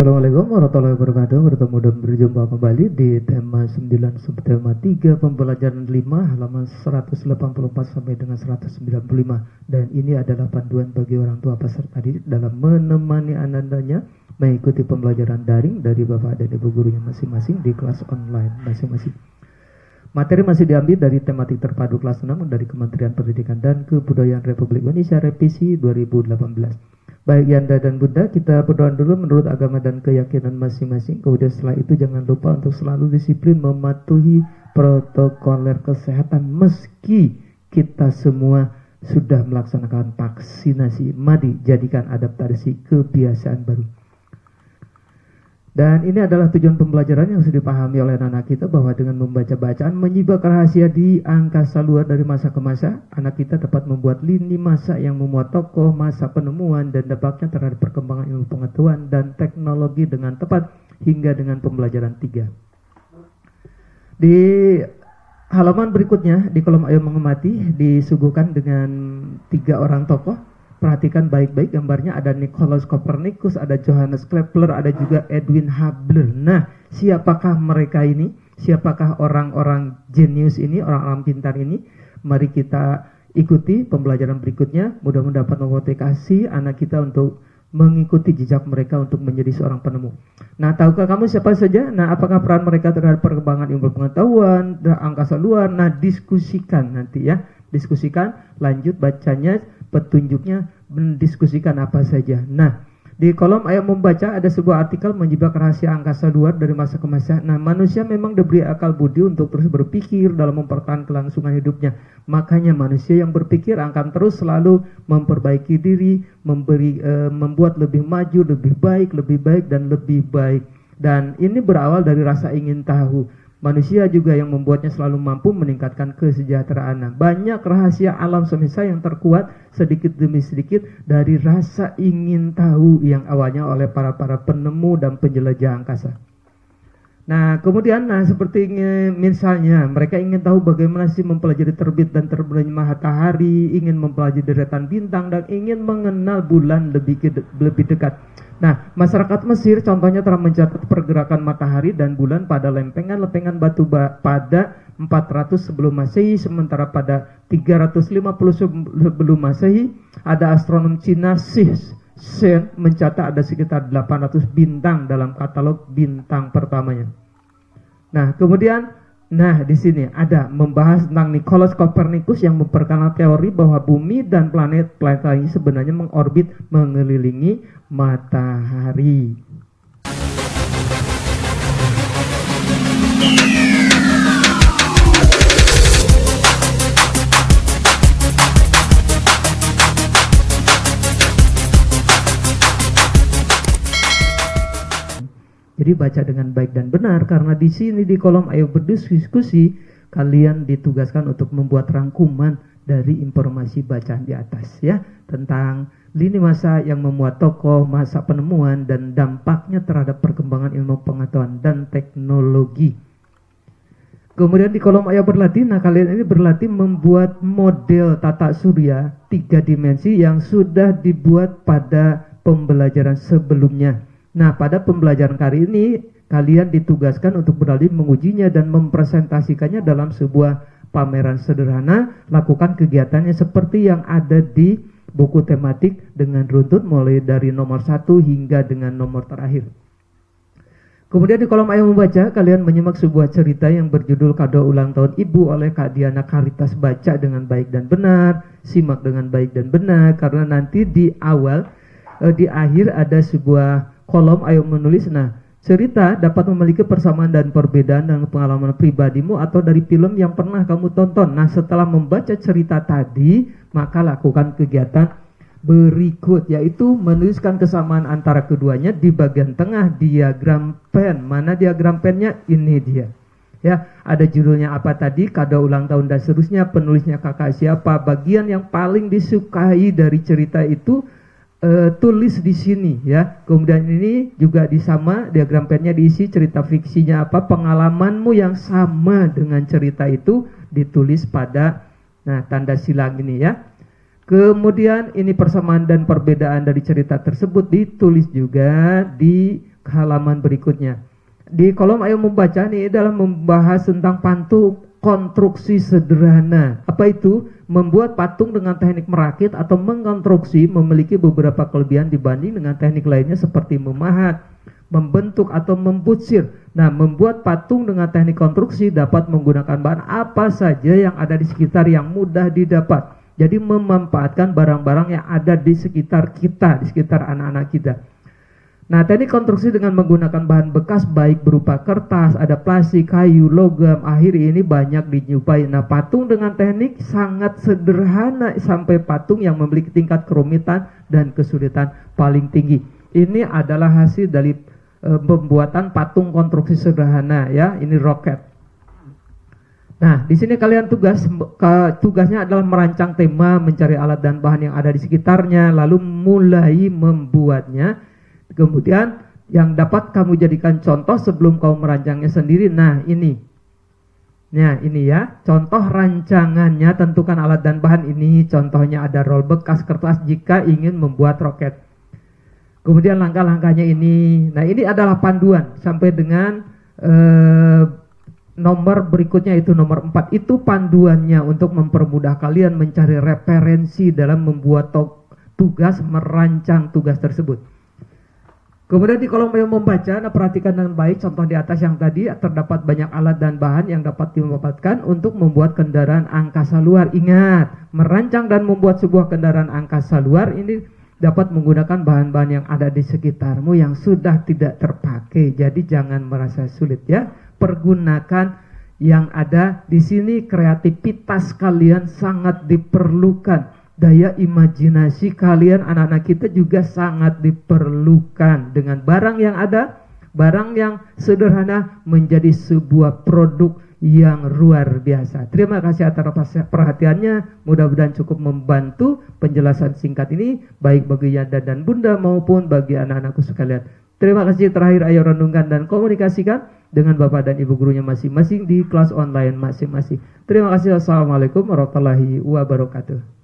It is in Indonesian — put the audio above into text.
Assalamualaikum warahmatullahi wabarakatuh. Bertemu dan berjumpa kembali di tema 9 subtema 3 pembelajaran 5 halaman 184 sampai dengan 195. Dan ini adalah panduan bagi orang tua peserta didik dalam menemani anak-anaknya mengikuti pembelajaran daring dari Bapak dan Ibu gurunya masing-masing di kelas online masing-masing. Materi masih diambil dari tematik terpadu kelas 6 dari Kementerian Pendidikan dan Kebudayaan Republik Indonesia revisi 2018. Baik Yanda dan Bunda, kita berdoa dulu menurut agama dan keyakinan masing-masing. Kemudian setelah itu jangan lupa untuk selalu disiplin mematuhi protokoler kesehatan meski kita semua sudah melaksanakan vaksinasi. Mari jadikan adaptasi kebiasaan baru. Dan ini adalah tujuan pembelajaran yang sudah dipahami oleh anak kita bahwa dengan membaca bacaan menyibak rahasia di angkasa luar dari masa ke masa, anak kita dapat membuat lini masa yang memuat tokoh masa penemuan dan dampaknya terhadap perkembangan ilmu pengetahuan dan teknologi dengan tepat hingga dengan pembelajaran 3. Di halaman berikutnya di kolom Ayo Mengamati disuguhkan dengan 3 orang tokoh. Perhatikan baik-baik gambarnya, ada Nicolaus Copernicus, ada Johannes Kepler, ada juga Edwin Hubble. Nah, siapakah mereka ini? Siapakah orang-orang jenius ini, orang-orang pintar ini? Mari kita ikuti pembelajaran berikutnya. Mudah-mudahan dapat memotivasi anak kita untuk mengikuti jejak mereka untuk menjadi seorang penemu. Nah, tahukah kamu siapa saja? Nah, apakah peran mereka terhadap perkembangan ilmu pengetahuan, angkasa luar? Nah, diskusikan nanti ya. Diskusikan, lanjut bacanya, petunjuknya, mendiskusikan apa saja. Nah, di kolom Ayo Membaca ada sebuah artikel menyibak rahasia angkasa luar dari masa ke masa. Nah, manusia memang diberi akal budi untuk terus berpikir dalam mempertahankan kelangsungan hidupnya. Makanya manusia yang berpikir akan terus selalu memperbaiki diri, membuat lebih maju, lebih baik, dan lebih baik. Dan ini berawal dari rasa ingin tahu. Manusia juga yang membuatnya selalu mampu meningkatkan kesejahteraan. Nah, banyak rahasia alam semesta yang terkuat sedikit demi sedikit dari rasa ingin tahu yang awalnya oleh para penemu dan penjelajah angkasa. Nah, kemudian seperti misalnya mereka ingin tahu bagaimana sih mempelajari terbit dan terbenamnya matahari, ingin mempelajari deretan bintang, dan ingin mengenal bulan lebih dekat. Nah, masyarakat Mesir contohnya telah mencatat pergerakan matahari dan bulan pada lempengan-lempengan batu pada 400 sebelum Masehi, sementara pada 350 sebelum Masehi ada astronom Cina Shen mencatat ada sekitar 800 bintang dalam katalog bintang pertamanya. Nah, kemudian di sini ada membahas tentang Nicolaus Copernicus yang memperkenalkan teori bahwa bumi dan planet-planet lain sebenarnya mengorbit mengelilingi matahari. Jadi baca dengan baik dan benar, karena di sini di kolom Ayo Berdiskusi kalian ditugaskan untuk membuat rangkuman dari informasi bacaan di atas ya, tentang lini masa yang memuat tokoh masa penemuan dan dampaknya terhadap perkembangan ilmu pengetahuan dan teknologi. Kemudian di kolom Ayo Berlatih, kalian ini berlatih membuat model tata surya 3 dimensi yang sudah dibuat pada pembelajaran sebelumnya. Nah, pada pembelajaran kali ini kalian ditugaskan untuk beralih mengujinya dan mempresentasikannya dalam sebuah pameran sederhana. Lakukan kegiatannya seperti yang ada di buku tematik dengan runtut mulai dari nomor 1 hingga dengan nomor terakhir. Kemudian di kolom Ayo Membaca kalian menyimak sebuah cerita yang berjudul Kado Ulang Tahun Ibu oleh Kak Diana Karitas. Baca dengan baik dan benar, simak dengan baik dan benar, karena nanti di akhir ada sebuah kolom Ayo Menulis. Nah, cerita dapat memiliki persamaan dan perbedaan dengan pengalaman pribadimu atau dari film yang pernah kamu tonton. Nah, setelah membaca cerita tadi, maka lakukan kegiatan berikut, yaitu menuliskan kesamaan antara keduanya di bagian tengah diagram pen. Mana diagram pennya? Ini dia. Ya, ada judulnya apa tadi, kado ulang tahun dan seterusnya, penulisnya kakak siapa, bagian yang paling disukai dari cerita itu tulis di sini ya. Kemudian ini juga disama diagram pennya diisi cerita fiksinya apa, pengalamanmu yang sama dengan cerita itu ditulis pada tanda silang ini ya. Kemudian ini persamaan dan perbedaan dari cerita tersebut ditulis juga di ke halaman berikutnya. Di kolom ayo membaca ini dalam membahas tentang patung konstruksi sederhana. Apa itu? Membuat patung dengan teknik merakit atau mengkonstruksi memiliki beberapa kelebihan dibanding dengan teknik lainnya seperti memahat, membentuk atau memputsir. Nah, membuat patung dengan teknik konstruksi dapat menggunakan bahan apa saja yang ada di sekitar yang mudah didapat. Jadi memanfaatkan barang-barang yang ada di sekitar kita, di sekitar anak-anak kita. Nah, teknik konstruksi dengan menggunakan bahan bekas baik berupa kertas, ada plastik, kayu, logam, akhir ini banyak dijumpai. Nah, patung dengan teknik sangat sederhana sampai patung yang memiliki tingkat kerumitan dan kesulitan paling tinggi. Ini adalah hasil dari pembuatan patung konstruksi sederhana ya, ini roket. Nah, di sini kalian tugasnya adalah merancang tema, mencari alat dan bahan yang ada di sekitarnya, lalu mulai membuatnya. Kemudian yang dapat kamu jadikan contoh sebelum kamu merancangnya sendiri. Nah, ini. Nah, ini ya, contoh rancangannya, tentukan alat dan bahan ini. Contohnya ada roll bekas kertas jika ingin membuat roket. Kemudian langkah-langkahnya ini. Nah, ini adalah panduan sampai dengan nomor berikutnya itu nomor 4. Itu panduannya untuk mempermudah kalian mencari referensi dalam membuat tugas, merancang tugas tersebut. Kemudian di kolom yang membaca, nah perhatikan dengan baik contoh di atas yang tadi, terdapat banyak alat dan bahan yang dapat dimanfaatkan untuk membuat kendaraan angkasa luar. Ingat, merancang dan membuat sebuah kendaraan angkasa luar ini dapat menggunakan bahan-bahan yang ada di sekitarmu yang sudah tidak terpakai. Jadi jangan merasa sulit ya. Pergunakan yang ada di sini, kreativitas kalian sangat diperlukan. Daya imajinasi kalian anak-anak kita juga sangat diperlukan. Dengan barang yang ada, barang yang sederhana menjadi sebuah produk yang luar biasa. Terima kasih atas perhatiannya. Mudah-mudahan cukup membantu penjelasan singkat ini baik bagi Yanda dan Bunda maupun bagi anak-anakku sekalian. Terima kasih. Terakhir ayo renungkan dan komunikasikan dengan Bapak dan Ibu gurunya masing-masing di kelas online masing-masing. Terima kasih. Wassalamualaikum warahmatullahi wabarakatuh.